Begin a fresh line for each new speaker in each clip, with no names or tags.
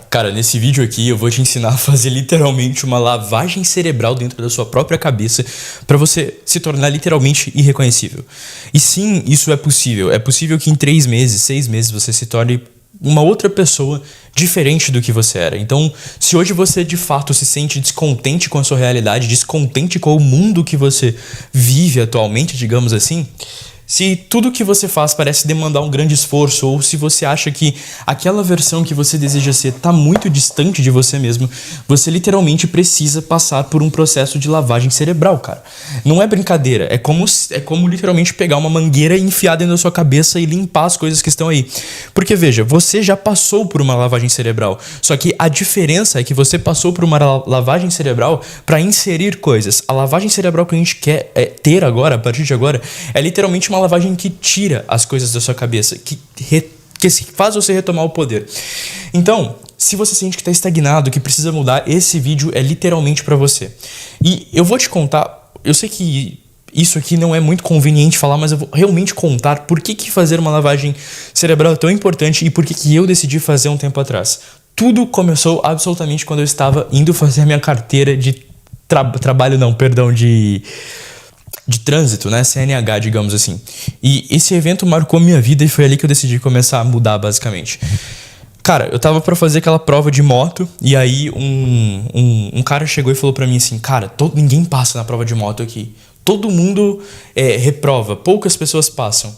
Cara, nesse vídeo aqui eu vou te ensinar a fazer literalmente uma lavagem cerebral dentro da sua própria cabeça para você se tornar literalmente irreconhecível. E sim, isso é possível. É possível que em 3 meses, 6 meses você se torne uma outra pessoa diferente do que você era. Então, se hoje você de fato se sente descontente com a sua realidade, descontente com o mundo que você vive atualmente, digamos assim, se tudo que você faz parece demandar um grande esforço, ou se você acha que aquela versão que você deseja ser está muito distante de você mesmo, você literalmente precisa passar por um processo de lavagem cerebral, cara. Não é brincadeira, é como literalmente pegar uma mangueira e enfiar dentro da sua cabeça e limpar as coisas que estão aí. Porque veja, você já passou por uma lavagem cerebral, só que a diferença é que você passou por uma lavagem cerebral para inserir coisas. A lavagem cerebral que a gente quer ter agora, a partir de agora, é literalmente uma lavagem que tira as coisas da sua cabeça, que faz você retomar o poder. Então, se você sente que está estagnado, que precisa mudar, esse vídeo é literalmente para você. E eu vou te contar, eu sei que isso aqui não é muito conveniente falar, mas eu vou realmente contar por que fazer uma lavagem cerebral é tão importante e por que eu decidi fazer um tempo atrás. Tudo começou absolutamente quando eu estava indo fazer a minha carteira de de trânsito, né? CNH, digamos assim. E esse evento marcou minha vida e foi ali que eu decidi começar a mudar, basicamente. Cara, eu tava pra fazer aquela prova de moto e aí um cara chegou e falou pra mim assim: cara, ninguém passa na prova de moto aqui. Todo mundo reprova, poucas pessoas passam.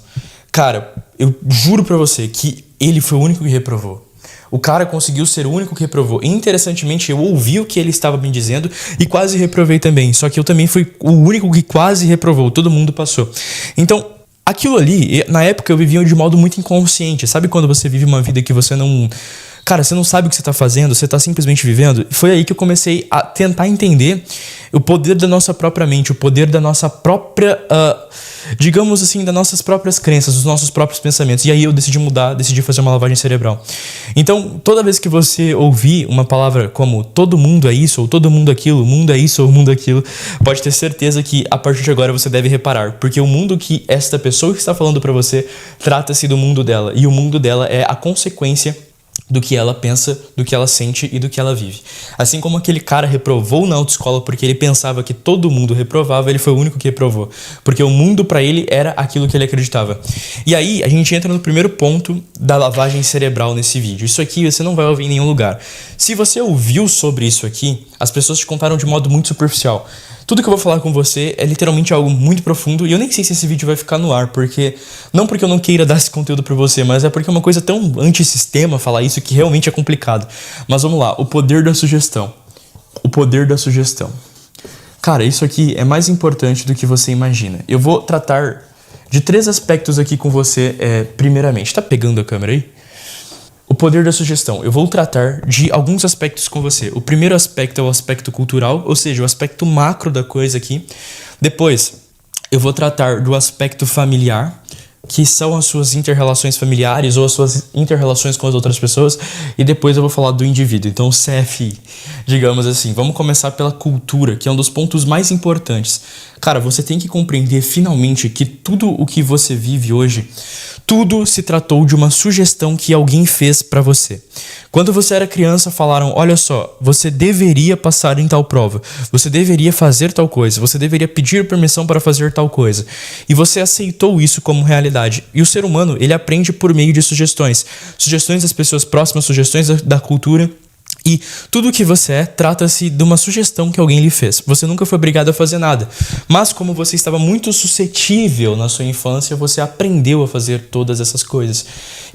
Cara, eu juro pra você que ele foi o único que reprovou. O cara conseguiu ser o único que reprovou. E, interessantemente, eu ouvi o que ele estava me dizendo e quase reprovei também. Só que eu também fui o único que quase reprovou. Todo mundo passou. Então, aquilo ali, na época eu vivia de modo muito inconsciente. Sabe quando você vive uma vida que você não... Cara, você não sabe o que você tá fazendo, você tá simplesmente vivendo. E foi aí que eu comecei a tentar entender o poder da nossa própria mente, o poder da nossa própria, digamos assim, das nossas próprias crenças, dos nossos próprios pensamentos. E aí eu decidi mudar, decidi fazer uma lavagem cerebral. Então, toda vez que você ouvir uma palavra como todo mundo é isso, ou todo mundo aquilo, mundo é isso ou mundo é aquilo, pode ter certeza que a partir de agora você deve reparar. Porque o mundo que esta pessoa que está falando pra você trata-se do mundo dela. E o mundo dela é a consequência do que ela pensa, do que ela sente e do que ela vive. Assim como aquele cara reprovou na autoescola porque ele pensava que todo mundo reprovava, ele foi o único que reprovou. Porque o mundo pra ele era aquilo que ele acreditava. E aí a gente entra no primeiro ponto da lavagem cerebral nesse vídeo. Isso aqui você não vai ouvir em nenhum lugar. Se você ouviu sobre isso aqui, as pessoas te contaram de modo muito superficial. Tudo que eu vou falar com você é literalmente algo muito profundo e eu nem sei se esse vídeo vai ficar no ar, porque... Não porque eu não queira dar esse conteúdo pra você, mas é porque é uma coisa tão antissistema falar isso que realmente é complicado. Mas vamos lá, o poder da sugestão. O poder da sugestão. Cara, isso aqui é mais importante do que você imagina. Eu vou tratar de 3 aspectos aqui com você, primeiramente. Tá pegando a câmera aí? O poder da sugestão. Eu vou tratar de alguns aspectos com você. O primeiro aspecto é o aspecto cultural, ou seja, o aspecto macro da coisa aqui. Depois, eu vou tratar do aspecto familiar, que são as suas inter-relações familiares ou as suas inter-relações com as outras pessoas. E depois eu vou falar do indivíduo, então o CFI, digamos assim. Vamos começar pela cultura, que é um dos pontos mais importantes. Cara, você tem que compreender finalmente que tudo o que você vive hoje, tudo se tratou de uma sugestão que alguém fez pra você. Quando você era criança, falaram: olha só, você deveria passar em tal prova, você deveria fazer tal coisa, você deveria pedir permissão para fazer tal coisa. E você aceitou isso como realidade. E o ser humano, ele aprende por meio de sugestões. Sugestões das pessoas próximas, sugestões da cultura. E tudo o que você é, trata-se de uma sugestão que alguém lhe fez. Você nunca foi obrigado a fazer nada. Mas como você estava muito suscetível na sua infância, você aprendeu a fazer todas essas coisas.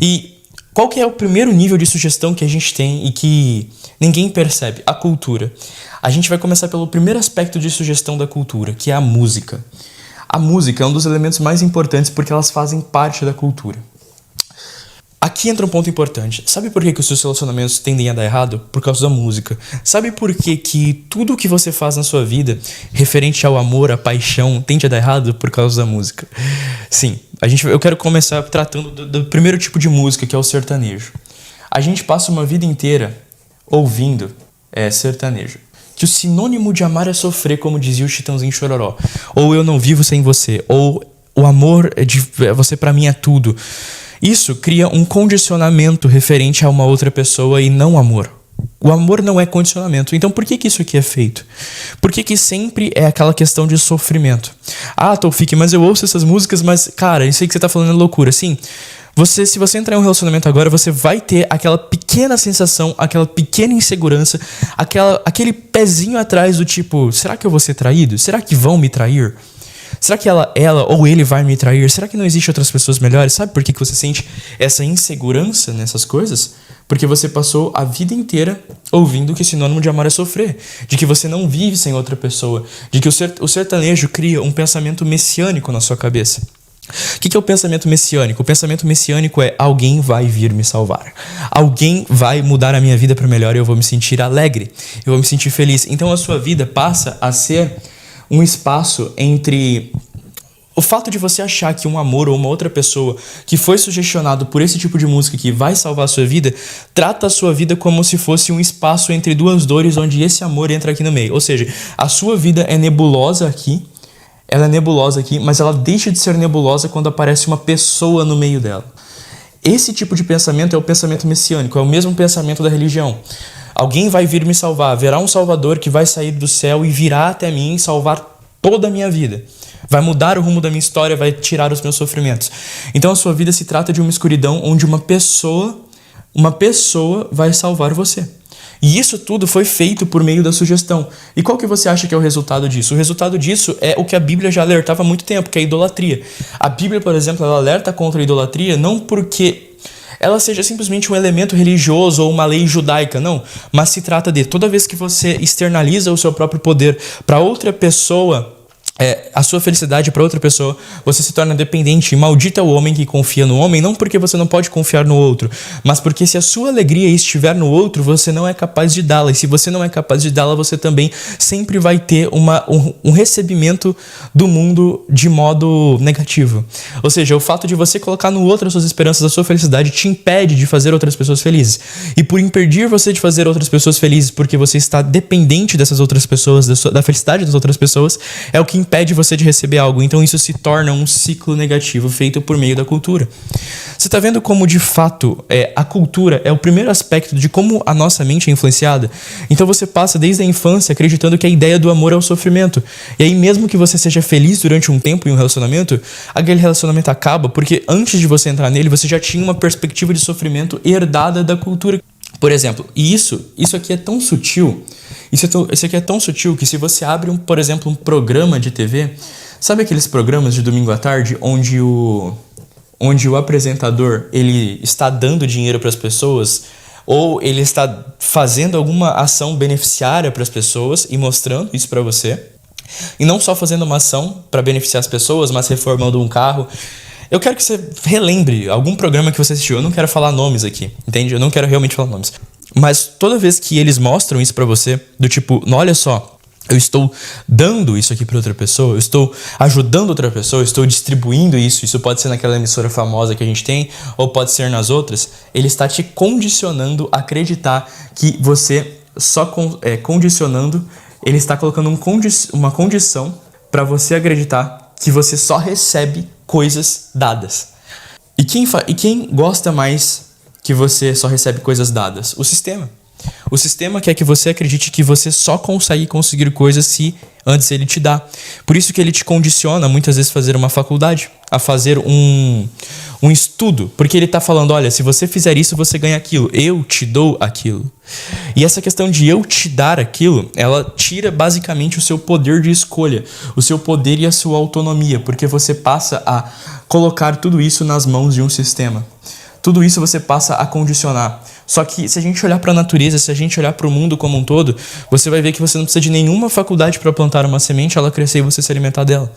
E qual que é o primeiro nível de sugestão que a gente tem e que ninguém percebe? A cultura. A gente vai começar pelo primeiro aspecto de sugestão da cultura, que é a música. A música é um dos elementos mais importantes porque elas fazem parte da cultura. Aqui entra um ponto importante. Sabe por que os seus relacionamentos tendem a dar errado? Por causa da música. Sabe por que tudo o que você faz na sua vida, referente ao amor, à paixão, tende a dar errado? Por causa da música. Sim, eu quero começar tratando do primeiro tipo de música, que é o sertanejo. A gente passa uma vida inteira ouvindo sertanejo. Que o sinônimo de amar é sofrer, como dizia o Chitãozinho Chororó. Ou eu não vivo sem você. Ou o amor, você pra mim é tudo. Isso cria um condicionamento referente a uma outra pessoa e não amor. O amor não é condicionamento. Então por que isso aqui é feito? Por que sempre é aquela questão de sofrimento? Ah, Taufik, mas eu ouço essas músicas, mas, cara, isso aí que você tá falando é loucura. Sim, se você entrar em um relacionamento agora, você vai ter aquela pequena sensação, aquela pequena insegurança, aquele pezinho atrás do tipo, será que eu vou ser traído? Será que vão me trair? Será que ela ou ele vai me trair? Será que não existem outras pessoas melhores? Sabe por que você sente essa insegurança nessas coisas? Porque você passou a vida inteira ouvindo que sinônimo de amor é sofrer. De que você não vive sem outra pessoa. De que o sertanejo cria um pensamento messiânico na sua cabeça. O que é o pensamento messiânico? O pensamento messiânico é: alguém vai vir me salvar. Alguém vai mudar a minha vida para melhor e eu vou me sentir alegre. Eu vou me sentir feliz. Então a sua vida passa a ser um espaço entre o fato de você achar que um amor ou uma outra pessoa que foi sugestionado por esse tipo de música que vai salvar a sua vida, trata a sua vida como se fosse um espaço entre duas dores onde esse amor entra aqui no meio. Ou seja, a sua vida é nebulosa aqui, ela é nebulosa aqui, mas ela deixa de ser nebulosa quando aparece uma pessoa no meio dela. Esse tipo de pensamento é o pensamento messiânico, é o mesmo pensamento da religião. Alguém vai vir me salvar, haverá um salvador que vai sair do céu e virá até mim e salvar toda a minha vida. Vai mudar o rumo da minha história, vai tirar os meus sofrimentos. Então a sua vida se trata de uma escuridão onde uma pessoa vai salvar você. E isso tudo foi feito por meio da sugestão. E qual que você acha que é o resultado disso? O resultado disso é o que a Bíblia já alertava há muito tempo, que é a idolatria. A Bíblia, por exemplo, ela alerta contra a idolatria não porque ela seja simplesmente um elemento religioso ou uma lei judaica, não. Mas se trata de toda vez que você externaliza o seu próprio poder para outra pessoa, a sua felicidade para outra pessoa, você se torna dependente. E maldito é o homem que confia no homem, não porque você não pode confiar no outro, mas porque se a sua alegria estiver no outro, você não é capaz de dá-la. E se você não é capaz de dá-la, você também sempre vai ter um recebimento do mundo de modo negativo. Ou seja, o fato de você colocar no outro as suas esperanças, a sua felicidade, te impede de fazer outras pessoas felizes. E por impedir você de fazer outras pessoas felizes, porque você está dependente dessas outras pessoas, da felicidade das outras pessoas, é o que impede você de receber algo. Então isso se torna um ciclo negativo feito por meio da cultura. Você está vendo como de fato a cultura é o primeiro aspecto de como a nossa mente é influenciada? Então você passa desde a infância acreditando que a ideia do amor é o sofrimento. E aí mesmo que você seja feliz durante um tempo em um relacionamento, aquele relacionamento acaba porque antes de você entrar nele, você já tinha uma perspectiva de sofrimento herdada da cultura. Por exemplo, e isso aqui é tão sutil, isso aqui é tão sutil que se você abre, por exemplo, um programa de TV, sabe aqueles programas de domingo à tarde onde o apresentador ele está dando dinheiro para as pessoas ou ele está fazendo alguma ação beneficiária para as pessoas e mostrando isso para você? E não só fazendo uma ação para beneficiar as pessoas, mas reformando um carro. Eu quero que você relembre algum programa que você assistiu. Eu não quero falar nomes aqui, entende? Eu não quero realmente falar nomes. Mas toda vez que eles mostram isso pra você, do tipo, olha só, eu estou dando isso aqui pra outra pessoa, eu estou ajudando outra pessoa, eu estou distribuindo isso pode ser naquela emissora famosa que a gente tem, ou pode ser nas outras, ele está te condicionando a acreditar que você só condicionando, ele está colocando uma condição pra você acreditar que você só recebe coisas dadas. E quem gosta mais que você só recebe coisas dadas? O sistema. O sistema quer que você acredite que você só consegue conseguir coisas se antes ele te dá. Por isso que ele te condiciona muitas vezes a fazer uma faculdade, a fazer um estudo. Porque ele está falando, olha, se você fizer isso, você ganha aquilo. Eu te dou aquilo. E essa questão de eu te dar aquilo, ela tira basicamente o seu poder de escolha, o seu poder e a sua autonomia, porque você passa a colocar tudo isso nas mãos de um sistema. Tudo isso você passa a condicionar. Só que se a gente olhar para a natureza, se a gente olhar para o mundo como um todo, você vai ver que você não precisa de nenhuma faculdade para plantar uma semente, ela crescer e você se alimentar dela.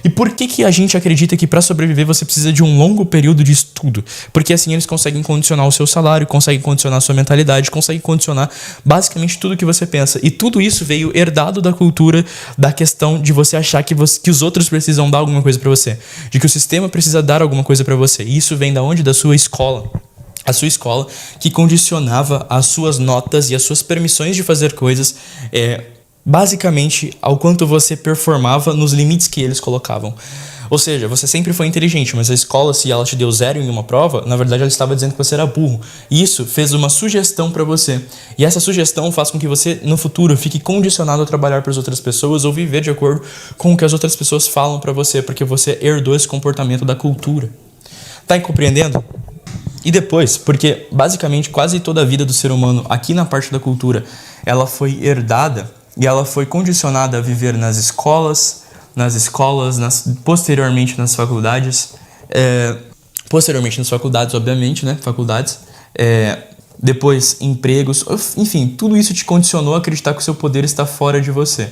E por que a gente acredita que para sobreviver você precisa de um longo período de estudo? Porque assim eles conseguem condicionar o seu salário, conseguem condicionar a sua mentalidade, conseguem condicionar basicamente tudo que você pensa. E tudo isso veio herdado da cultura, da questão de você achar que os outros precisam dar alguma coisa para você, de que o sistema precisa dar alguma coisa para você. E isso vem da onde? Da sua escola. A sua escola que condicionava as suas notas e as suas permissões de fazer coisas basicamente ao quanto você performava nos limites que eles colocavam. Ou seja, você sempre foi inteligente, mas a escola, se ela te deu 0 em uma prova, na verdade ela estava dizendo que você era burro. E isso fez uma sugestão para você. E essa sugestão faz com que você, no futuro, fique condicionado a trabalhar para as outras pessoas ou viver de acordo com o que as outras pessoas falam para você, porque você herdou esse comportamento da cultura. Tá compreendendo? E depois, porque basicamente quase toda a vida do ser humano aqui na parte da cultura, ela foi herdada e ela foi condicionada a viver nas escolas, posteriormente nas faculdades, obviamente, né? Faculdades, depois empregos, enfim, tudo isso te condicionou a acreditar que o seu poder está fora de você.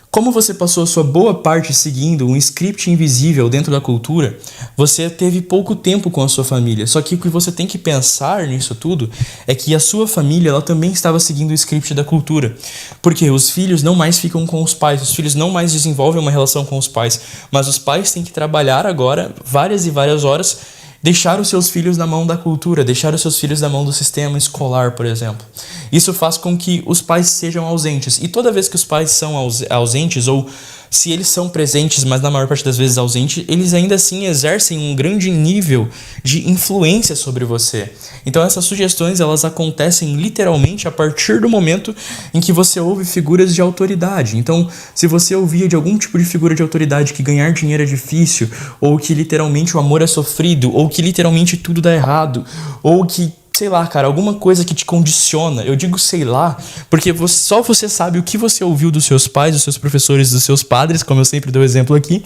Como você passou a sua boa parte seguindo um script invisível dentro da cultura, você teve pouco tempo com a sua família. Só que o que você tem que pensar nisso tudo é que a sua família ela também estava seguindo o script da cultura. Porque os filhos não mais ficam com os pais, os filhos não mais desenvolvem uma relação com os pais, mas os pais têm que trabalhar agora várias e várias horas, deixar os seus filhos na mão da cultura, deixar os seus filhos na mão do sistema escolar, por exemplo. Isso faz com que os pais sejam ausentes. E toda vez que os pais são ausentes, ou se eles são presentes, mas na maior parte das vezes ausentes, eles ainda assim exercem um grande nível de influência sobre você. Então essas sugestões, elas acontecem literalmente a partir do momento em que você ouve figuras de autoridade. Então, se você ouvia de algum tipo de figura de autoridade que ganhar dinheiro é difícil, ou que literalmente o amor é sofrido, ou que literalmente tudo dá errado, ou que sei lá, cara, alguma coisa que te condiciona. Eu digo sei lá, porque só você sabe o que você ouviu dos seus pais, dos seus professores, dos seus padres, como eu sempre dou exemplo aqui,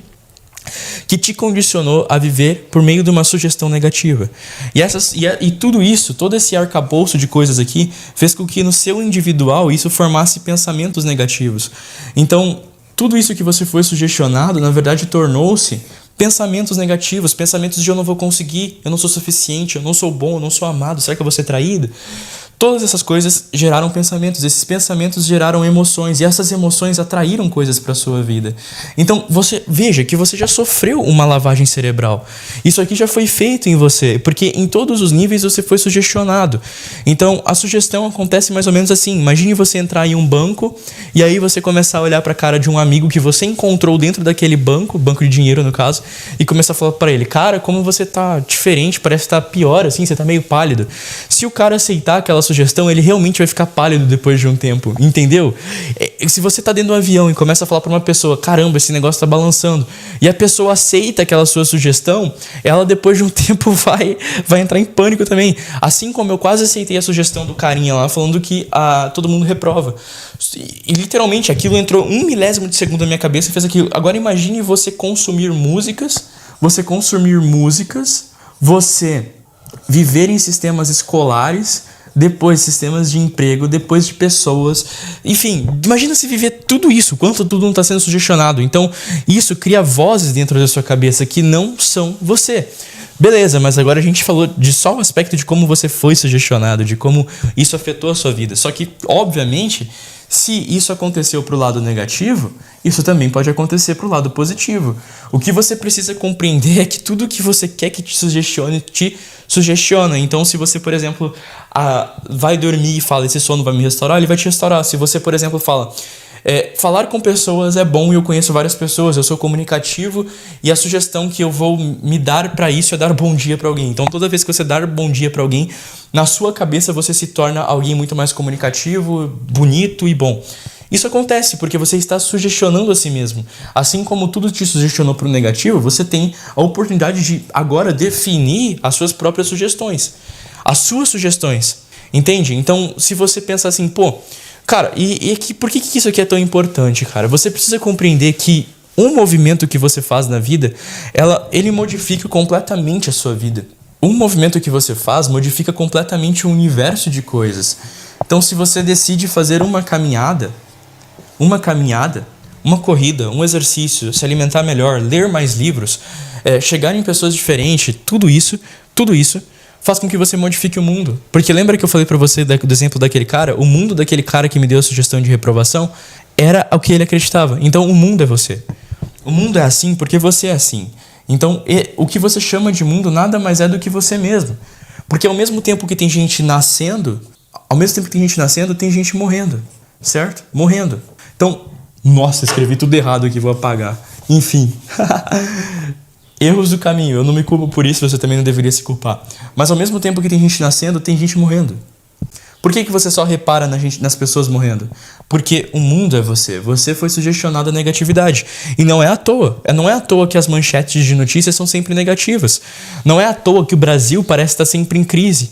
que te condicionou a viver por meio de uma sugestão negativa. E tudo isso, todo esse arcabouço de coisas aqui, fez com que no seu individual isso formasse pensamentos negativos. Então, tudo isso que você foi sugestionado, na verdade, tornou-se pensamentos negativos, pensamentos de eu não vou conseguir, eu não sou suficiente, eu não sou bom, eu não sou amado, será que eu vou ser traído? Todas essas coisas geraram pensamentos, esses pensamentos geraram emoções e essas emoções atraíram coisas para a sua vida. Então, veja que você já sofreu uma lavagem cerebral. Isso aqui já foi feito em você, porque em todos os níveis você foi sugestionado. Então, a sugestão acontece mais ou menos assim. Imagine você entrar em um banco e aí você começar a olhar para a cara de um amigo que você encontrou dentro daquele banco de dinheiro no caso, e começar a falar para ele, cara, como você tá diferente, parece que tá pior assim, você tá meio pálido. Se o cara aceitar aquela sugestão, ele realmente vai ficar pálido depois de um tempo, entendeu? Se você tá dentro do avião e começa a falar pra uma pessoa, caramba, esse negócio tá balançando, e a pessoa aceita aquela sua sugestão, ela depois de um tempo vai entrar em pânico também. Assim como eu quase aceitei a sugestão do carinha lá, falando que todo mundo reprova. E literalmente aquilo entrou 1 milésimo de segundo na minha cabeça e fez aquilo. Agora imagine você consumir músicas, você viver em sistemas escolares, depois sistemas de emprego, depois de pessoas, enfim, imagina se viver tudo isso, quanto tudo não está sendo sugestionado. Então isso cria vozes dentro da sua cabeça que não são você. Beleza, mas agora a gente falou de só o aspecto de como você foi sugestionado, de como isso afetou a sua vida. Só que, obviamente, se isso aconteceu pro lado negativo, isso também pode acontecer pro lado positivo. O que você precisa compreender é que tudo que você quer que te sugestiona. Então, se você, por exemplo, vai dormir e fala, esse sono vai me restaurar, ele vai te restaurar. Se você, por exemplo, fala, falar com pessoas é bom e eu conheço várias pessoas, eu sou comunicativo e a sugestão que eu vou me dar para isso é dar bom dia para alguém. Então, toda vez que você dar bom dia para alguém, na sua cabeça você se torna alguém muito mais comunicativo, bonito e bom. Isso acontece porque você está sugestionando a si mesmo. Assim como tudo te sugestionou para o negativo, você tem a oportunidade de agora definir as suas próprias sugestões. As suas sugestões. Entende? Então, se você pensa assim, cara, por que isso aqui é tão importante, cara? Você precisa compreender que um movimento que você faz na vida, ele modifica completamente a sua vida. Um movimento que você faz modifica completamente o universo de coisas. Então, se você decide fazer uma caminhada, uma corrida, um exercício, se alimentar melhor, ler mais livros, chegar em pessoas diferentes, tudo isso faz com que você modifique o mundo. Porque lembra que eu falei pra você do exemplo daquele cara? O mundo daquele cara que me deu a sugestão de reprovação era o que ele acreditava. Então o mundo é você. O mundo é assim porque você é assim. Então o que você chama de mundo nada mais é do que você mesmo. Porque ao mesmo tempo que tem gente nascendo, tem gente morrendo. Certo? Morrendo. Então, nossa, escrevi tudo errado aqui, vou apagar. Enfim. Erros do caminho. Eu não me culpo por isso, você também não deveria se culpar. Mas ao mesmo tempo que tem gente nascendo, tem gente morrendo. Por que você só repara nas pessoas morrendo? Porque o mundo é você. Você foi sugestionado à negatividade. E não é à toa. Não é à toa que as manchetes de notícias são sempre negativas. Não é à toa que o Brasil parece estar sempre em crise.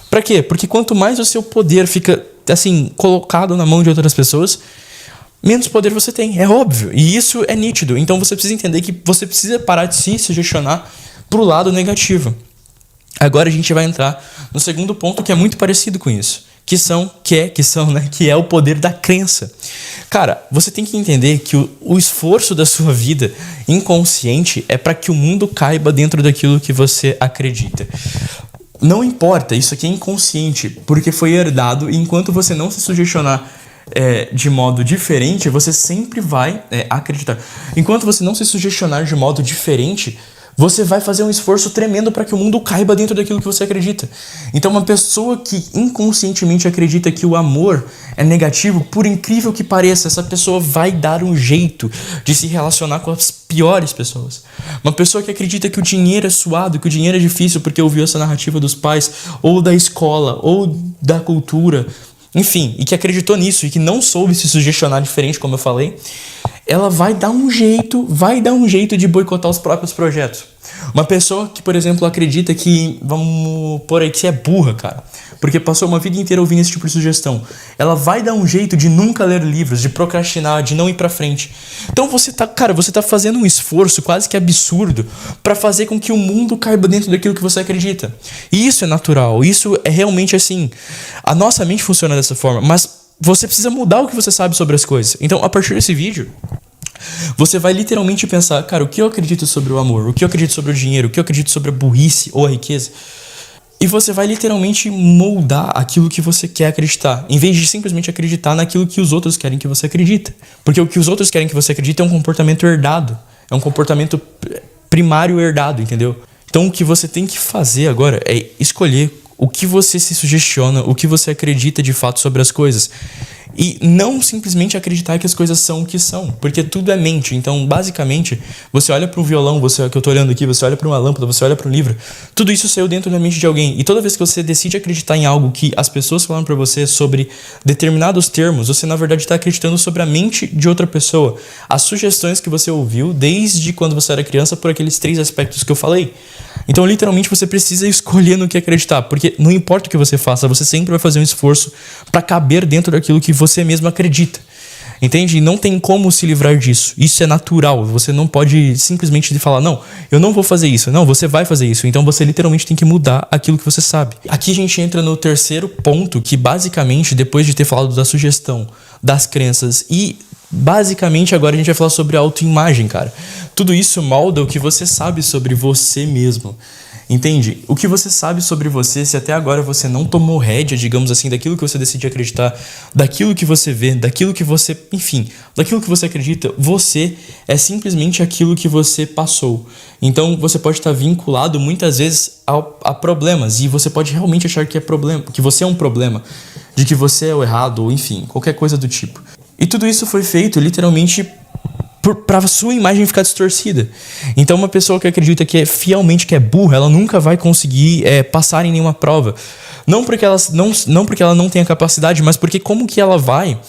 Pra quê? Porque quanto mais o seu poder fica, assim, colocado na mão de outras pessoas, menos poder você tem. É óbvio. E isso é nítido. Então você precisa entender que você precisa parar de se sugestionar pro lado negativo. Agora a gente vai entrar no segundo ponto que é muito parecido com isso. Que é o poder da crença. Cara, você tem que entender que o esforço da sua vida inconsciente é para que o mundo caiba dentro daquilo que você acredita. Não importa, isso aqui é inconsciente, porque foi herdado, e enquanto você não se sugestionar de modo diferente, você sempre vai acreditar. Enquanto você não se sugestionar de modo diferente, você vai fazer um esforço tremendo para que o mundo caiba dentro daquilo que você acredita. Então, uma pessoa que inconscientemente acredita que o amor é negativo, por incrível que pareça, essa pessoa vai dar um jeito de se relacionar com as piores pessoas. Uma pessoa que acredita que o dinheiro é suado, que o dinheiro é difícil porque ouviu essa narrativa dos pais, ou da escola, ou da cultura, enfim, e que acreditou nisso e que não soube se sugestionar diferente, como eu falei, ela vai dar um jeito de boicotar os próprios projetos. Uma pessoa que, por exemplo, acredita que, vamos por aí, que você é burra, cara, porque passou uma vida inteira ouvindo esse tipo de sugestão, ela vai dar um jeito de nunca ler livros, de procrastinar, de não ir pra frente. Então você tá fazendo um esforço quase que absurdo pra fazer com que o mundo caiba dentro daquilo que você acredita. E isso é natural, isso é realmente assim. A nossa mente funciona dessa forma, mas você precisa mudar o que você sabe sobre as coisas. Então, a partir desse vídeo, você vai literalmente pensar, cara, o que eu acredito sobre o amor? O que eu acredito sobre o dinheiro? O que eu acredito sobre a burrice ou a riqueza? E você vai literalmente moldar aquilo que você quer acreditar, em vez de simplesmente acreditar naquilo que os outros querem que você acredite. Porque o que os outros querem que você acredite é um comportamento herdado. É um comportamento primário herdado, entendeu? Então, o que você tem que fazer agora é escolher o que você se sugestiona, o que você acredita de fato sobre as coisas. E não simplesmente acreditar que as coisas são o que são, porque tudo é mente. Então, basicamente, você olha para um violão, que eu tô olhando aqui, você olha para uma lâmpada, você olha para um livro, tudo isso saiu dentro da mente de alguém. E toda vez que você decide acreditar em algo que as pessoas falaram para você sobre determinados termos, você na verdade está acreditando sobre a mente de outra pessoa. As sugestões que você ouviu desde quando você era criança por aqueles 3 aspectos que eu falei. Então, literalmente, você precisa escolher no que acreditar, porque não importa o que você faça, você sempre vai fazer um esforço para caber dentro daquilo que você mesmo acredita. Entende? E não tem como se livrar disso. Isso é natural. Você não pode simplesmente falar, não, eu não vou fazer isso. Não, você vai fazer isso. Então você literalmente tem que mudar aquilo que você sabe. Aqui a gente entra no terceiro ponto, que basicamente, depois de ter falado da sugestão, das crenças e basicamente agora a gente vai falar sobre autoimagem, cara. Tudo isso molda o que você sabe sobre você mesmo. Entende? O que você sabe sobre você, se até agora você não tomou rédea, digamos assim, daquilo que você decide acreditar, daquilo que você vê, daquilo que você, enfim, daquilo que você acredita, você é simplesmente aquilo que você passou. Então você pode estar vinculado muitas vezes a problemas e você pode realmente achar que é problema, que você é um problema, de que você é o errado ou enfim, qualquer coisa do tipo. E tudo isso foi feito literalmente para a sua imagem ficar distorcida. Então uma pessoa que acredita que fielmente que é burra, ela nunca vai conseguir passar em nenhuma prova. Não porque ela não tenha capacidade, mas porque como que ela vai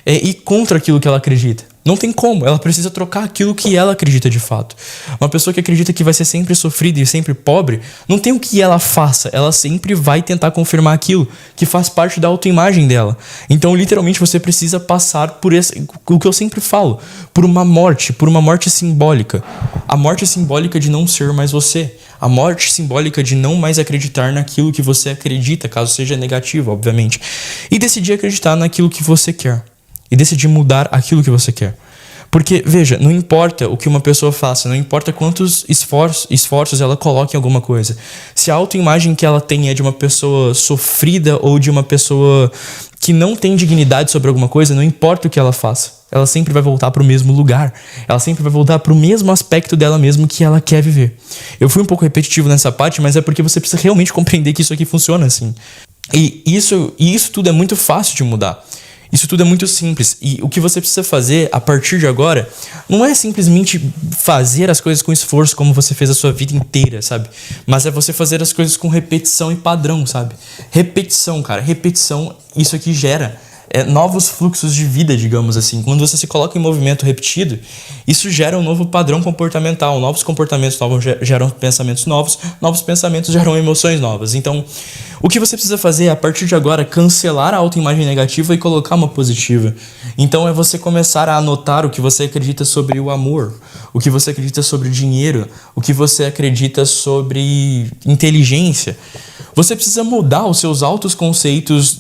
ir contra aquilo que ela acredita? Não tem como, ela precisa trocar aquilo que ela acredita de fato. Uma pessoa que acredita que vai ser sempre sofrida e sempre pobre, não tem o que ela faça, ela sempre vai tentar confirmar aquilo que faz parte da autoimagem dela. Então, literalmente, você precisa passar por o que eu sempre falo, por uma morte simbólica. A morte simbólica de não ser mais você. A morte simbólica de não mais acreditar naquilo que você acredita, caso seja negativo, obviamente. E decidir acreditar naquilo que você quer. E decidir mudar aquilo que você quer. Porque, veja, não importa o que uma pessoa faça, não importa quantos esforços ela coloque em alguma coisa. Se a autoimagem que ela tem é de uma pessoa sofrida ou de uma pessoa que não tem dignidade sobre alguma coisa, não importa o que ela faça. Ela sempre vai voltar para o mesmo lugar. Ela sempre vai voltar para o mesmo aspecto dela mesmo que ela quer viver. Eu fui um pouco repetitivo nessa parte, mas é porque você precisa realmente compreender que isso aqui funciona assim. E isso tudo é muito fácil de mudar. Isso tudo é muito simples. E o que você precisa fazer a partir de agora não é simplesmente fazer as coisas com esforço como você fez a sua vida inteira, sabe? Mas é você fazer as coisas com repetição e padrão, sabe? Repetição, cara. Repetição, isso aqui gera novos fluxos de vida, digamos assim. Quando você se coloca em movimento repetido, isso gera um novo padrão comportamental. Novos comportamentos novos geram pensamentos novos. Novos pensamentos geram emoções novas. Então, o que você precisa fazer é, a partir de agora, cancelar a autoimagem negativa e colocar uma positiva. Então, é você começar a anotar o que você acredita sobre o amor, o que você acredita sobre dinheiro, o que você acredita sobre inteligência. Você precisa mudar os seus altos conceitos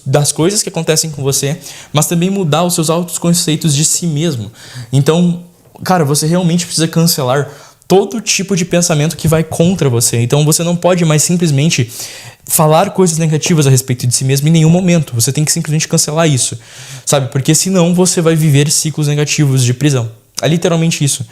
das coisas que acontecem com você, mas também mudar os seus altos conceitos de si mesmo. Então, cara, você realmente precisa cancelar todo tipo de pensamento que vai contra você. Então, você não pode mais simplesmente falar coisas negativas a respeito de si mesmo em nenhum momento. Você tem que simplesmente cancelar isso, sabe? Porque senão você vai viver ciclos negativos de prisão. É literalmente isso.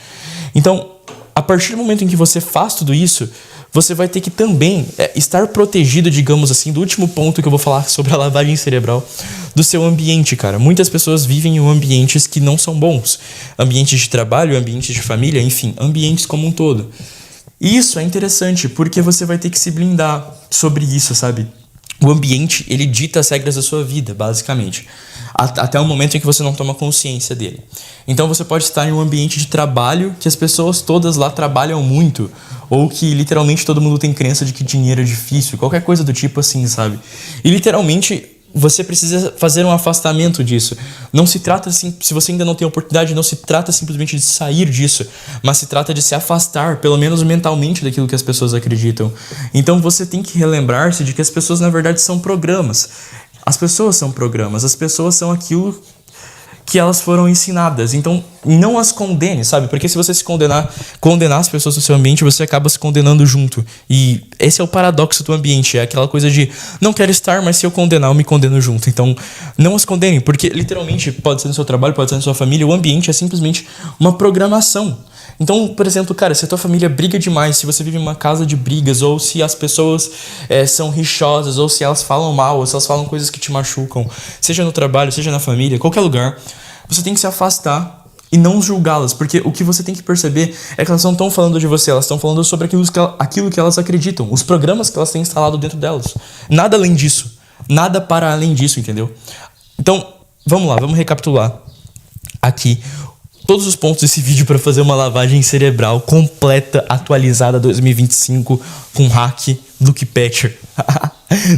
Então, a partir do momento em que você faz tudo isso, você vai ter que também estar protegido, digamos assim, do último ponto que eu vou falar sobre a lavagem cerebral, do seu ambiente, cara. Muitas pessoas vivem em ambientes que não são bons. Ambientes de trabalho, ambientes de família, enfim, ambientes como um todo. E isso é interessante, porque você vai ter que se blindar sobre isso, sabe? O ambiente, ele dita as regras da sua vida, basicamente. Até o momento em que você não toma consciência dele. Então você pode estar em um ambiente de trabalho que as pessoas todas lá trabalham muito, ou que literalmente todo mundo tem crença de que dinheiro é difícil, qualquer coisa do tipo assim, sabe? E literalmente você precisa fazer um afastamento disso. Não se trata assim, se você ainda não tem oportunidade, não se trata simplesmente de sair disso, mas se trata de se afastar, pelo menos mentalmente, daquilo que as pessoas acreditam. Então você tem que relembrar-se de que as pessoas na verdade são programas. As pessoas são programas, as pessoas são aquilo que elas foram ensinadas. Então, não as condene, sabe? Porque se você se condenar as pessoas do seu ambiente, você acaba se condenando junto. E esse é o paradoxo do ambiente. É aquela coisa de, não quero estar, mas se eu condenar, eu me condeno junto. Então, não as condenem, porque literalmente, pode ser no seu trabalho, pode ser na sua família, o ambiente é simplesmente uma programação. Então, por exemplo, cara, se a tua família briga demais, se você vive em uma casa de brigas, ou se as pessoas são rixosas, ou se elas falam mal, ou se elas falam coisas que te machucam, seja no trabalho, seja na família, qualquer lugar, você tem que se afastar e não julgá-las, porque o que você tem que perceber é que elas não estão falando de você, elas estão falando sobre aquilo que elas acreditam, os programas que elas têm instalado dentro delas. Nada além disso, nada para além disso, entendeu? Então, vamos lá, vamos recapitular aqui todos os pontos desse vídeo para fazer uma lavagem cerebral completa, atualizada 2025 com hack Luke Patcher.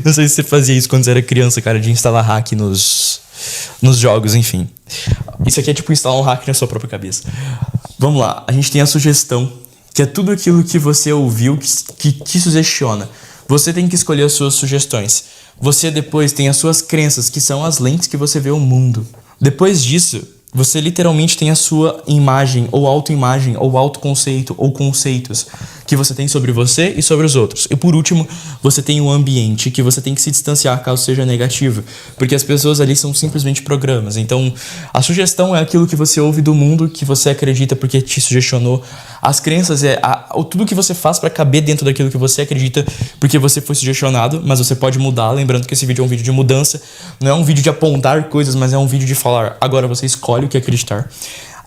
Não sei se você fazia isso quando você era criança, cara, de instalar hack nos jogos, enfim. Isso aqui é tipo instalar um hack na sua própria cabeça. Vamos lá, a gente tem a sugestão, que é tudo aquilo que você ouviu que te sugestiona. Você tem que escolher as suas sugestões. Você depois tem as suas crenças, que são as lentes que você vê o mundo. Depois disso, você literalmente tem a sua imagem, ou autoimagem, ou autoconceito, ou conceitos que você tem sobre você e sobre os outros. E por último, você tem o ambiente, que você tem que se distanciar caso seja negativo, porque as pessoas ali são simplesmente programas. Então, a sugestão é aquilo que você ouve do mundo, que você acredita porque te sugestionou. As crenças é tudo que você faz para caber dentro daquilo que você acredita, porque você foi sugestionado, mas você pode mudar. Lembrando que esse vídeo é um vídeo de mudança, não é um vídeo de apontar coisas, mas é um vídeo de falar. Agora você escolhe o que acreditar.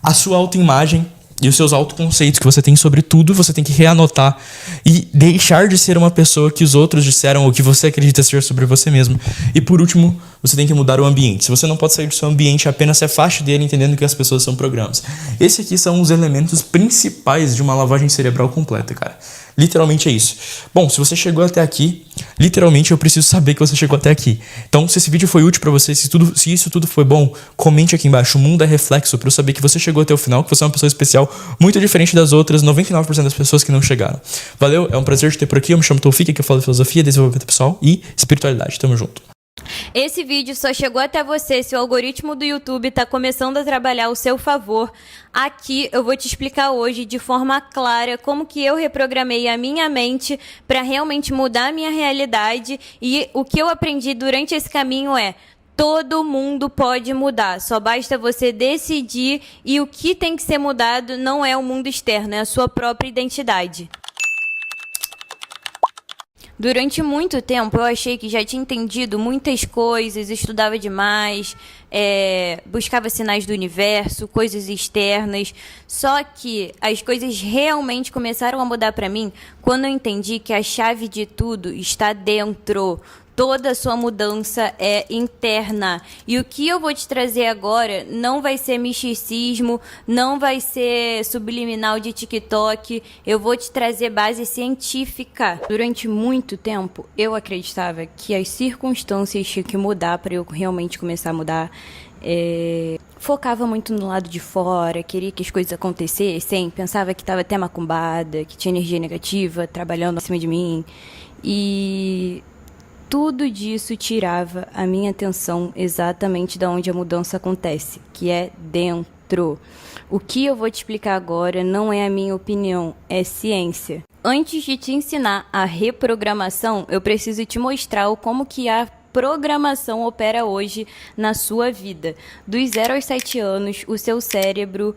A sua autoimagem e os seus autoconceitos que você tem sobre tudo, você tem que reanotar e deixar de ser uma pessoa que os outros disseram ou que você acredita ser sobre você mesmo. E por último, você tem que mudar o ambiente. Se você não pode sair do seu ambiente, apenas se afaste dele, entendendo que as pessoas são programas. Esses aqui são os elementos principais de uma lavagem cerebral completa, cara. Literalmente é isso. Bom, se você chegou até aqui, literalmente eu preciso saber que você chegou até aqui. Então, se esse vídeo foi útil pra você, se isso tudo foi bom, comente aqui embaixo. O mundo é reflexo, pra eu saber que você chegou até o final, que você é uma pessoa especial, muito diferente das outras 99% das pessoas que não chegaram. Valeu, é um prazer te ter por aqui. Eu me chamo Taufik, aqui eu falo de filosofia, desenvolvimento pessoal e espiritualidade. Tamo junto.
Esse vídeo só chegou até você se o algoritmo do YouTube está começando a trabalhar ao seu favor. Aqui eu vou te explicar hoje de forma clara como que eu reprogramei a minha mente para realmente mudar a minha realidade, e o que eu aprendi durante esse caminho é: todo mundo pode mudar, só basta você decidir, e o que tem que ser mudado não é o mundo externo, é a sua própria identidade. Durante muito tempo eu achei que já tinha entendido muitas coisas, estudava demais, buscava sinais do universo, coisas externas. Só que as coisas realmente começaram a mudar para mim quando eu entendi que a chave de tudo está dentro. Toda a sua mudança é interna. E o que eu vou te trazer agora não vai ser misticismo, não vai ser subliminal de TikTok. Eu vou te trazer base científica. Durante muito tempo, eu acreditava que as circunstâncias tinham que mudar para eu realmente começar a mudar. Focava muito no lado de fora, queria que as coisas acontecessem, pensava que estava até macumbada, que tinha energia negativa trabalhando acima de mim. E tudo disso tirava a minha atenção exatamente da onde a mudança acontece, que é dentro. O que eu vou te explicar agora não é a minha opinião, é ciência. Antes de te ensinar a reprogramação, eu preciso te mostrar como que a programação opera hoje na sua vida. Dos 0 aos 7 anos, o seu cérebro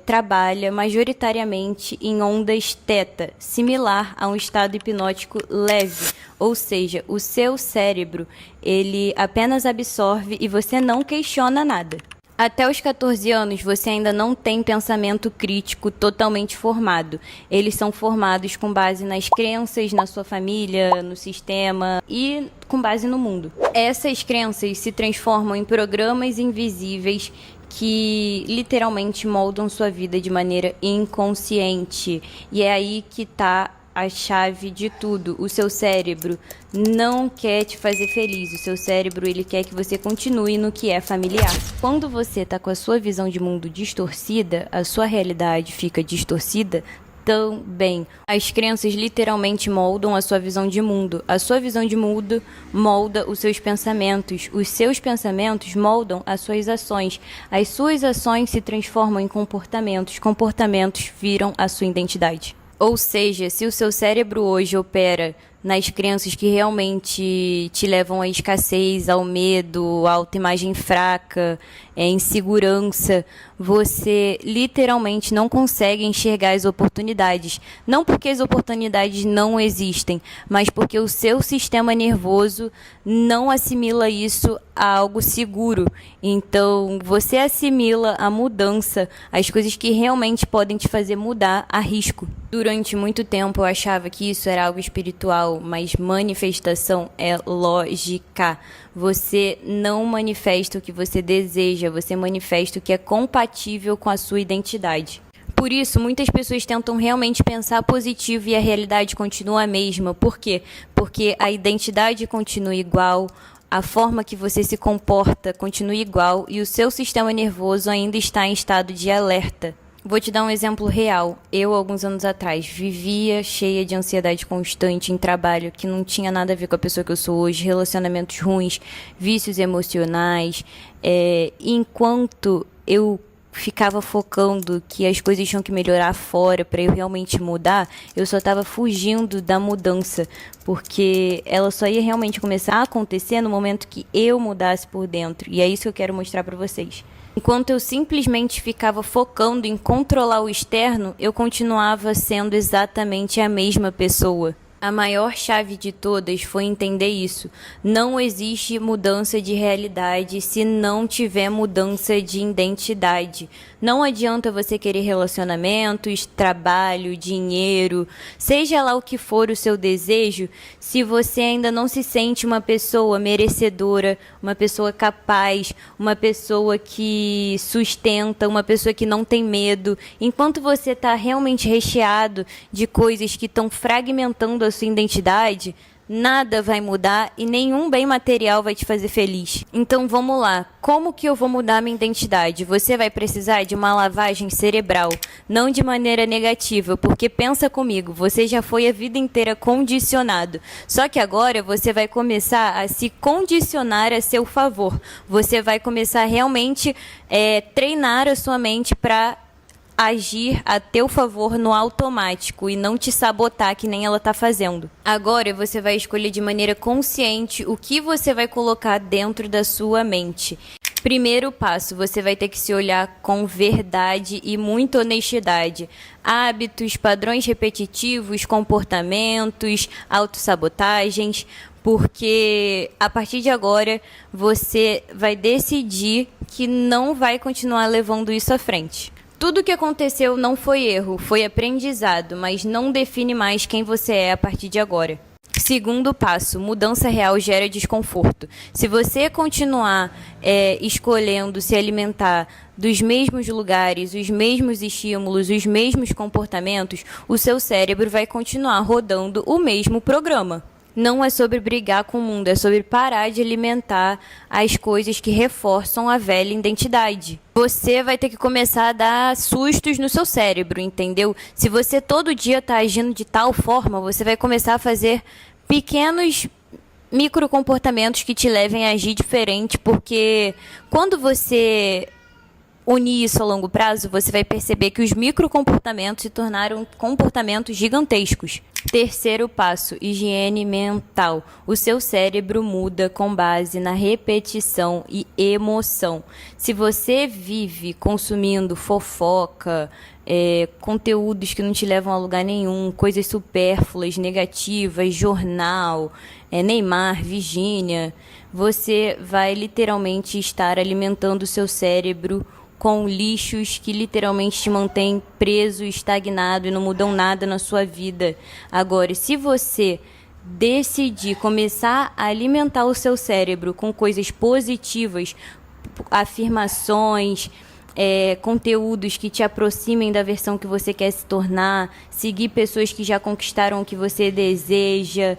trabalha majoritariamente em ondas θ, similar a um estado hipnótico leve. Ou seja, o seu cérebro, ele apenas absorve e você não questiona nada. Até os 14 anos, você ainda não tem pensamento crítico totalmente formado. Eles são formados com base nas crenças, na sua família, no sistema e com base no mundo. Essas crenças se transformam em programas invisíveis que literalmente moldam sua vida de maneira inconsciente. E é aí que está a chave de tudo. O seu cérebro não quer te fazer feliz. O seu cérebro, ele quer que você continue no que é familiar. Quando você está com a sua visão de mundo distorcida, a sua realidade fica distorcida também. As crenças literalmente moldam a sua visão de mundo. A sua visão de mundo molda os seus pensamentos. Os seus pensamentos moldam as suas ações. As suas ações se transformam em comportamentos. Comportamentos viram a sua identidade. Ou seja, se o seu cérebro hoje opera nas crenças que realmente te levam à escassez, ao medo, à autoimagem fraca, insegurança, você literalmente não consegue enxergar as oportunidades. Não porque as oportunidades não existem, mas porque o seu sistema nervoso não assimila isso a algo seguro. Então, você assimila a mudança, as coisas que realmente podem te fazer mudar, a risco. Durante muito tempo eu achava que isso era algo espiritual, mas manifestação é lógica. Você não manifesta o que você deseja, você manifesta o que é compatível com a sua identidade. Por isso, muitas pessoas tentam realmente pensar positivo e a realidade continua a mesma. Por quê? Porque a identidade continua igual, a forma que você se comporta continua igual e o seu sistema nervoso ainda está em estado de alerta. Vou te dar um exemplo real. Eu, alguns anos atrás, vivia cheia de ansiedade constante em trabalho que não tinha nada a ver com a pessoa que eu sou hoje, relacionamentos ruins, vícios emocionais. Enquanto eu ficava focando que as coisas tinham que melhorar fora para eu realmente mudar, eu só estava fugindo da mudança, porque ela só ia realmente começar a acontecer no momento que eu mudasse por dentro. E é isso que eu quero mostrar para vocês. Enquanto eu simplesmente ficava focando em controlar o externo, eu continuava sendo exatamente a mesma pessoa. A maior chave de todas foi entender isso. Não existe mudança de realidade se não tiver mudança de identidade. Não adianta você querer relacionamentos, trabalho, dinheiro, seja lá o que for o seu desejo, se você ainda não se sente uma pessoa merecedora, uma pessoa capaz, uma pessoa que sustenta, uma pessoa que não tem medo. Enquanto você está realmente recheado de coisas que estão fragmentando a sua identidade, nada vai mudar e nenhum bem material vai te fazer feliz. Então vamos lá, como que eu vou mudar minha identidade? Você vai precisar de uma lavagem cerebral, não de maneira negativa, porque pensa comigo, você já foi a vida inteira condicionado, só que agora você vai começar a se condicionar a seu favor, você vai começar realmente treinar a sua mente para agir a teu favor no automático e não te sabotar que nem ela está fazendo. Agora você vai escolher de maneira consciente o que você vai colocar dentro da sua mente. Primeiro passo, você vai ter que se olhar com verdade e muita honestidade. Hábitos, padrões repetitivos, comportamentos, autossabotagens, porque a partir de agora você vai decidir que não vai continuar levando isso à frente. Tudo o que aconteceu não foi erro, foi aprendizado, mas não define mais quem você é a partir de agora. Segundo passo, mudança real gera desconforto. Se você continuar escolhendo se alimentar dos mesmos lugares, os mesmos estímulos, os mesmos comportamentos, o seu cérebro vai continuar rodando o mesmo programa. Não é sobre brigar com o mundo, é sobre parar de alimentar as coisas que reforçam a velha identidade. Você vai ter que começar a dar sustos no seu cérebro, entendeu? Se você todo dia está agindo de tal forma, você vai começar a fazer pequenos microcomportamentos que te levem a agir diferente, porque quando você unir isso a longo prazo, você vai perceber que os microcomportamentos se tornaram comportamentos gigantescos. Terceiro passo, higiene mental. O seu cérebro muda com base na repetição e emoção. Se você vive consumindo fofoca, conteúdos que não te levam a lugar nenhum, coisas supérfluas, negativas, jornal, Neymar, Virgínia, você vai literalmente estar alimentando o seu cérebro com lixos que literalmente te mantêm preso, estagnado e não mudam nada na sua vida. Agora, se você decidir começar a alimentar o seu cérebro com coisas positivas, afirmações, conteúdos que te aproximem da versão que você quer se tornar, seguir pessoas que já conquistaram o que você deseja,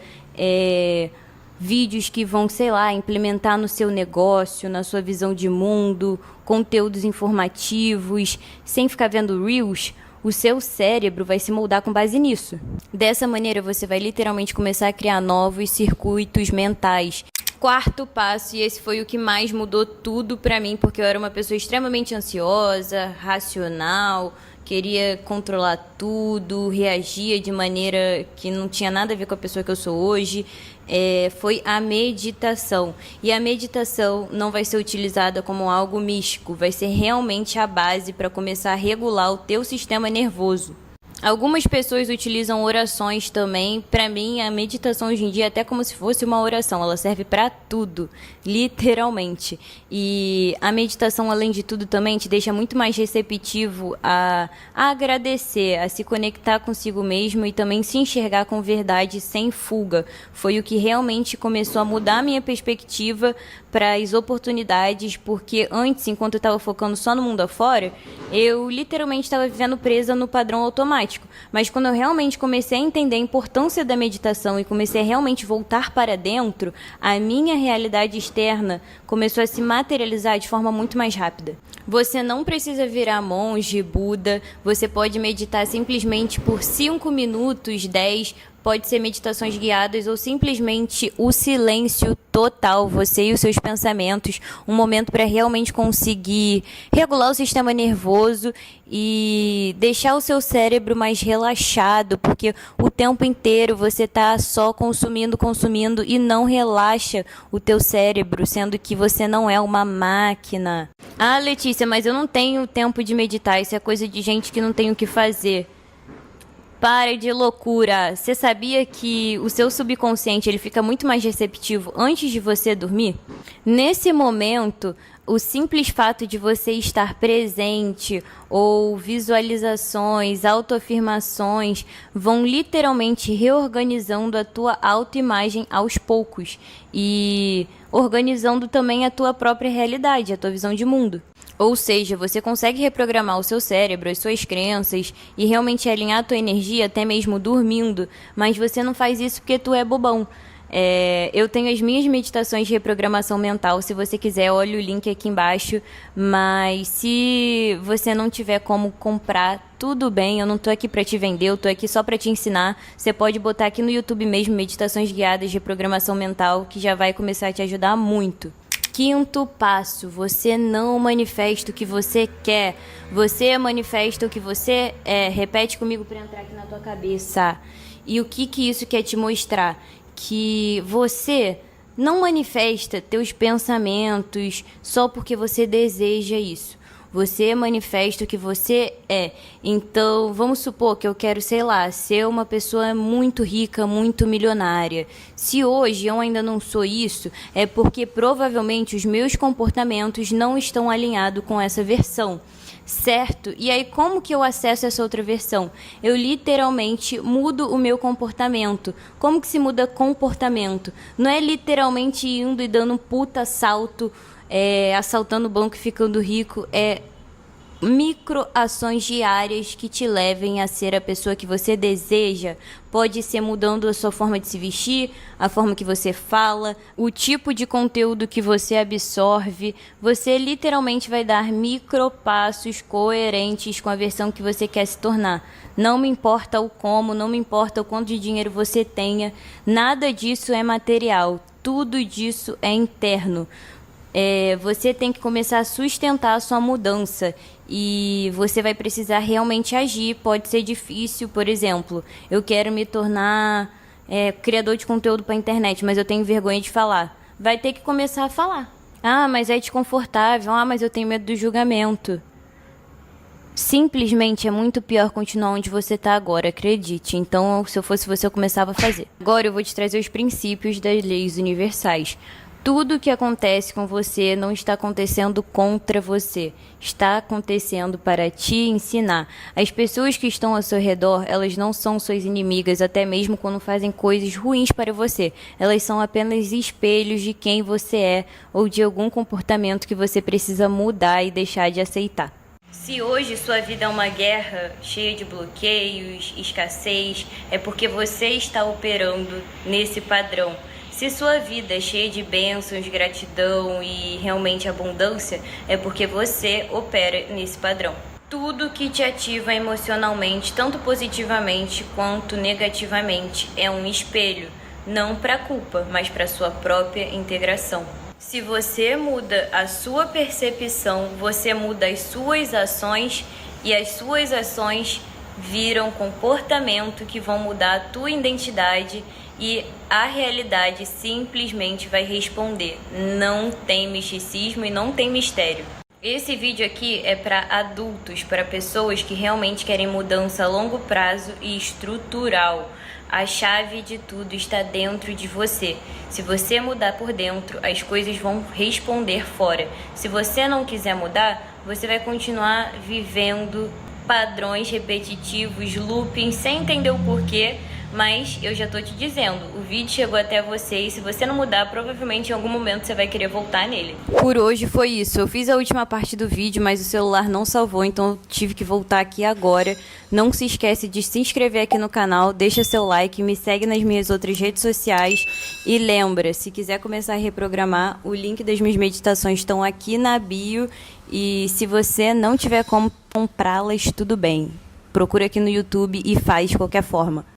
vídeos que vão, sei lá, implementar no seu negócio, na sua visão de mundo, conteúdos informativos, sem ficar vendo Reels, o seu cérebro vai se moldar com base nisso. Dessa maneira, você vai literalmente começar a criar novos circuitos mentais. Quarto passo, e esse foi o que mais mudou tudo pra mim, porque eu era uma pessoa extremamente ansiosa, racional, queria controlar tudo, reagia de maneira que não tinha nada a ver com a pessoa que eu sou hoje, foi a meditação. E a meditação não vai ser utilizada como algo místico, vai ser realmente a base para começar a regular o teu sistema nervoso. Algumas pessoas utilizam orações também. Para mim, a meditação hoje em dia é até como se fosse uma oração. Ela serve para tudo, literalmente. E a meditação, além de tudo, também te deixa muito mais receptivo a agradecer, a se conectar consigo mesmo e também se enxergar com verdade sem fuga. Foi o que realmente começou a mudar a minha perspectiva para as oportunidades, porque antes, enquanto eu estava focando só no mundo afora, eu literalmente estava vivendo presa no padrão automático. Mas quando eu realmente comecei a entender a importância da meditação e comecei a realmente voltar para dentro, a minha realidade externa começou a se materializar de forma muito mais rápida. Você não precisa virar monge, Buda, você pode meditar simplesmente por 5 minutos, 10, pode ser meditações guiadas ou simplesmente o silêncio total, você e os seus pensamentos, um momento para realmente conseguir regular o sistema nervoso e deixar o seu cérebro mais relaxado, porque o tempo inteiro você está só consumindo e não relaxa o teu cérebro, sendo que você não é uma máquina. Ah, Letícia, mas eu não tenho tempo de meditar, isso é coisa de gente que não tem o que fazer. Para de loucura. Você sabia que o seu subconsciente ele fica muito mais receptivo antes de você dormir? Nesse momento, o simples fato de você estar presente ou visualizações, autoafirmações vão literalmente reorganizando a tua autoimagem aos poucos e organizando também a tua própria realidade, a tua visão de mundo. Ou seja, você consegue reprogramar o seu cérebro, as suas crenças e realmente alinhar a tua energia até mesmo dormindo, mas você não faz isso porque tu é bobão. Eu tenho as minhas meditações de reprogramação mental, se você quiser, olha o link aqui embaixo, mas se você não tiver como comprar, tudo bem, eu não tô aqui para te vender, eu tô aqui só para te ensinar. Você pode botar aqui no YouTube mesmo, meditações guiadas de reprogramação mental, que já vai começar a te ajudar muito. Quinto passo, você não manifesta o que você quer, você manifesta o que você é. Repete comigo para entrar aqui na tua cabeça. E o que isso quer te mostrar? Que você Não manifesta teus pensamentos só porque você deseja isso. Você manifesta o que você é. Então, vamos supor que eu quero, sei lá, ser uma pessoa muito rica, muito milionária. Se hoje eu ainda não sou isso, é porque provavelmente os meus comportamentos não estão alinhados com essa versão. Certo? E aí, como que eu acesso essa outra versão? Eu literalmente mudo o meu comportamento. Como que se muda comportamento? Não é literalmente indo e dando um puta assalto, assaltando o banco e ficando rico. É microações diárias que te levem a ser a pessoa que você deseja. Pode ser mudando a sua forma de se vestir, a forma que você fala, o tipo de conteúdo que você absorve. Você literalmente vai dar micropassos coerentes com a versão que você quer se tornar. Não me importa o como, não me importa o quanto de dinheiro você tenha, nada disso é material, tudo disso é interno. Você tem que começar a sustentar a sua mudança e você vai precisar realmente agir. Pode ser difícil, por exemplo, eu quero me tornar criador de conteúdo para a internet, mas eu tenho vergonha de falar. Vai ter que começar a falar. Ah, mas é desconfortável. Ah, mas eu tenho medo do julgamento. Simplesmente é muito pior continuar onde você está agora, acredite. Então, se eu fosse você, eu começava a fazer. Agora eu vou te trazer os princípios das leis universais. Tudo que acontece com você não está acontecendo contra você. Está acontecendo para te ensinar. As pessoas que estão ao seu redor, elas não são suas inimigas, até mesmo quando fazem coisas ruins para você. Elas são apenas espelhos de quem você é ou de algum comportamento que você precisa mudar e deixar de aceitar. Se hoje sua vida é uma guerra cheia de bloqueios, escassez, é porque você está operando nesse padrão. Se sua vida é cheia de bênçãos, gratidão e realmente abundância, é porque você opera nesse padrão. Tudo que te ativa emocionalmente, tanto positivamente quanto negativamente, é um espelho, não para culpa, mas para sua própria integração. Se você muda a sua percepção, você muda as suas ações e as suas ações viram comportamento que vão mudar a tua identidade e a realidade simplesmente vai responder. Não tem misticismo e não tem mistério. Esse vídeo aqui é para adultos, para pessoas que realmente querem mudança a longo prazo e estrutural. A chave de tudo está dentro de você. Se você mudar por dentro, as coisas vão responder fora. Se você não quiser mudar, você vai continuar vivendo padrões repetitivos, looping, sem entender o porquê. Mas eu já tô te dizendo, o vídeo chegou até você e se você não mudar, provavelmente em algum momento você vai querer voltar nele. Por hoje foi isso. Eu fiz a última parte do vídeo, mas o celular não salvou, então eu tive que voltar aqui agora. Não se esquece de se inscrever aqui no canal, deixa seu like, me segue nas minhas outras redes sociais. E lembra, se quiser começar a reprogramar, o link das minhas meditações estão aqui na bio. E se você não tiver como comprá-las, tudo bem. Procura aqui no YouTube e faz de qualquer forma.